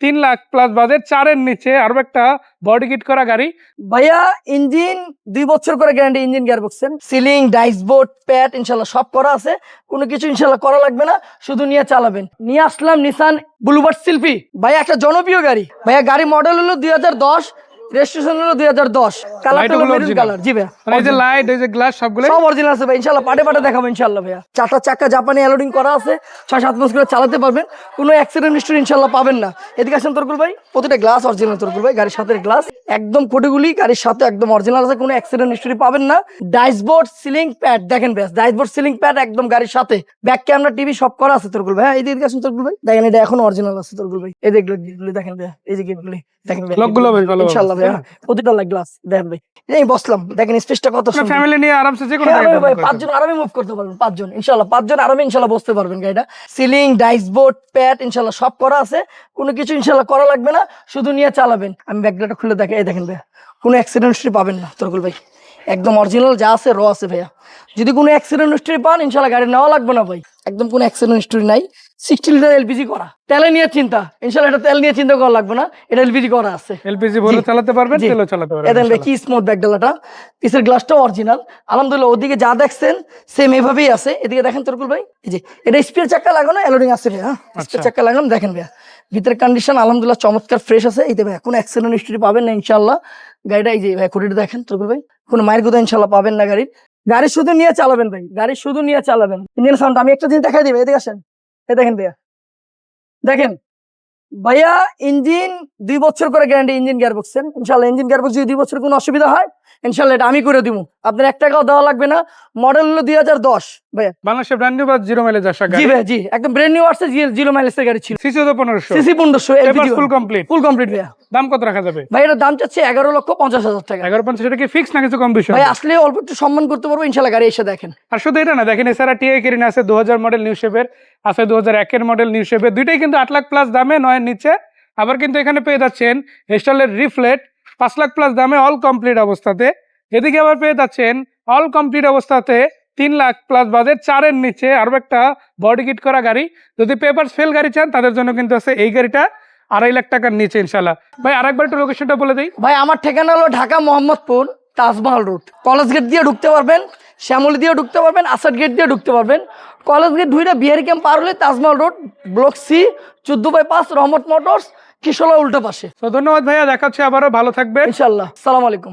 3 lakh plus budget, 4-এর নিচে আরো একটা বডি কিট করা গাড়ি। ভাইয়া ইঞ্জিন 2 বছর করে গ্যারান্টি, ইঞ্জিন গিয়ারবক্সের সিলিং ডাইসবোর্ড প্যাড ইনশাল্লাহ সব করা আছে, কোনো কিছু ইনশাল্লাহ করা লাগবে না, শুধু নিয়ে চালাবেন। নিয়ে আসলাম নিসান ব্লুবার্ড শিল্পী, ভাইয়া একটা জনপ্রিয় গাড়ি। ভাইয়া গাড়ি মডেল হলো 2010, রেজিস্ট্রেশন হলো 2010, কালারটা হলো মেরুন কালার। জি ভাইয়া, মানে এই যে লাইট, এই যে গ্লাস সবগুলো সব অরিজিনাল আছে ভাই, ইনশাআল্লাহ পাটে পাটে দেখাবো ইনশাআল্লাহ। ভাইয়া 4টা চাকা জাপানি অ্যালোডিং করা আছে, 6-7 মাস করে চালাতে পারবেন, কোনো অ্যাক্সিডেন্ট হিস্টরি ইনশাআল্লাহ পাবেন না। এদিকে আসেন তরকুল ভাই, প্রতিটা গ্লাস অরিজিনাল তরকুল ভাই, গাড়ির সাথে গ্লাস একদম কোটিগুলি গাড়ির সাথে একদম অরিজিনাল আছে, কোনো অ্যাক্সিডেন্ট হিস্টরি পাবেন না। ডাইসবোর্ড সিলিং প্যাড দেখেন বেশ, ডাইসবোর্ড সিলিং প্যাড একদম গাড়ির সাথে, ব্যাক ক্যামেরা টিভি সব করা আছে তরকুল ভাই। এদিকে আসেন তরকুল ভাই, দেখেন এটা এখন অরিজিনাল আছে তরকুল ভাই। এই দেখলো দেখেন ভাই, এই যে গেটগুলি দেখেন ভাই, লোকগুলো বেশ ভালো ইনশাআল্লাহ ভাই, প্রতিটা গ্লাস দেখেন ভাই। এই বসলাম দেখেন স্পেসটা কত সুন্দর, ফ্যামিলি নিয়ে আরামসে যে কোনো হ্যাঁ জায়গায় ভাই 5 জন আরামে মুভ করতে পারবেন, 5 জন ইনশাআল্লাহ, 5 জন আরামে ইনশাআল্লাহ বসতে পারবেন গাড়িটা। সিলিং ডাইসবোর্ড প্যাড ইনশাআল্লাহ সব করা আছে, কোনো কিছু ইনশাআল্লাহ করা লাগবে না, শুধু নিয়ে চালাবেন। আমি ব্যাকগ্রাউন্ডটা খুলে দেখে, এই দেখেন ভাই, কোনো অ্যাক্সিডেন্ট হিস্ট্রি পাবেন না তরকুল ভাই, একদম অরিজিনাল যা আছে র আছে ভাইয়া। যদি কোনো অ্যাক্সিডেন্ট হিস্ট্রি পান ইনশাআল্লাহ গাড়ি নেওয়া লাগবে না ভাই, একদম কোনো অ্যাক্সিডেন্ট হিস্ট্রি নাই। 60 লিটার এলপিজি করা, তেলে নিয়ে চিন্তা ইনশাআল্লাহ, এটা তেল নিয়ে চিন্তা করা লাগবে না, এটা এলপিজি করা আছে। এলপিজি ভরে চালাতে পারবেন, জি। তেলও চালাতে পারবেন। এদেন ভাই কি স্মুথ ব্যাকডালাটা, পিছের গ্লাসটাও অরিজিনাল আলহামদুলিল্লাহ। ওদিকে যা দেখছেন সেম এভাবেই আছে, এদিকে দেখেন তরকুল ভাই, এই যে এটা স্পিয়ার চাকা লাগানো অ্যালোডিং আছে ভাই, হ্যাঁ স্পিয়ার চাকা লাগানো দেখেন ভাই। ভিতরের কন্ডিশন আলহামদুলিল্লাহ চমৎকার ফ্রেশ আছে। এই ভাই কোনো অ্যাক্সিডেন্ট হিস্টরি পাবেন না ইনশাআল্লাহ। গাড়িটা এই যে ভাই খুঁটিটা দেখেন তরকুল ভাই, কোনো মায়ের কথা ইনশাআল্লাহ পাবেন না গাড়ির। গাড়ি শুধু নিয়ে চালাবেন ভাই, গাড়ি শুধু নিয়ে চালাবেন। ইঞ্জিন সাউন্ড আমি একটা জিনিস দেখাই দিই, এদিকে আসেন, এই দেখেন ভাইয়া, দেখেন ভাইয়া ইঞ্জিন 2 বছর করে গ্যারান্টি, ইঞ্জিন গিয়ারবক্সের ইনশাআল্লাহ। ইঞ্জিন গিয়ারবক্স যদি 2 বছর কোনো অসুবিধা হয় ইনশাআল্লাহ এটা আমি করে দিব, আপনার 1 টাকাও দেওয়া লাগবে না। মডেল হলো 2010 ভাইয়া, বাংলাদেশে ব্র্যান্ড নিউ বা জিরো মাইলেজ আসা জি গাড়ি। ভাইয়া জি, একদম ব্র্যান্ড নিউ আসছে, জিরো মাইলেজের গাড়ি ছিল, সিসি তো 1500, CC 1500 LPG full complete. Full complete ভাইয়া। দাম কত রাখা যাবে? ভাই এটার দাম চাচ্ছে 11,50,000 টাকা। 1150, এটা কি ফিক্স না কিছু কম বেশি? ভাই আসলে অল্প একটু সম্মান করতে পারবো ইনশাআল্লাহ, গাড়ি এসে দেখেন। আর শুধু এটা না, দেখেন এছাড়া টিআই কেরিনা আছে 2000 মডেল নিউ শেপের, আছে 2001 এর মডেল নিউ শেপের, দুইটাই কিন্তু 8 লাখ প্লাস দামে, 9 এর নিচে। আবার কিন্তু এখানে পেয়ে যাচ্ছেন স্টাইলের রিফ্লেট 5 লাখ প্লাস দামে অল কমপ্লিট অবস্থাতে। এদিকে আবার পেয়ে যাচ্ছেন অল কমপ্লিট অবস্থাতে 3 লাখ প্লাস বাজেট, 4-এর নিচে আরো একটা বডি কিট করা গাড়ি। যদি পেপারস ফেল গাড়ি চান তাদের জন্য কিন্তু আছে এই গাড়িটা 2.5 লাখ টাকার নিচে ইনশাল্লাহ। ভাই আরেকবার একটু লোকেশনটা বলে দিই। ভাই আমার ঠিকানা হলো Dhaka Mohammadpur Taj Mahal road, college gate দিয়ে ঢুকতে পারবেন, শ্যামলী দিয়ে ঢুকতে পারবেন, আসাদ গেট দিয়ে ঢুকতে পারবেন। কলেজ গেট ঢুইটা বিহারি ক্যাম্প পার হলে তাজমহল রোড, ব্লক সি 14/5 রহমত মোটরস, কিশোলা উল্টো পাশে। তো ধন্যবাদ ভাইয়া, দেখা হচ্ছে আবারও, ভালো থাকবেন ইনশাআল্লাহ। আসসালামু আলাইকুম।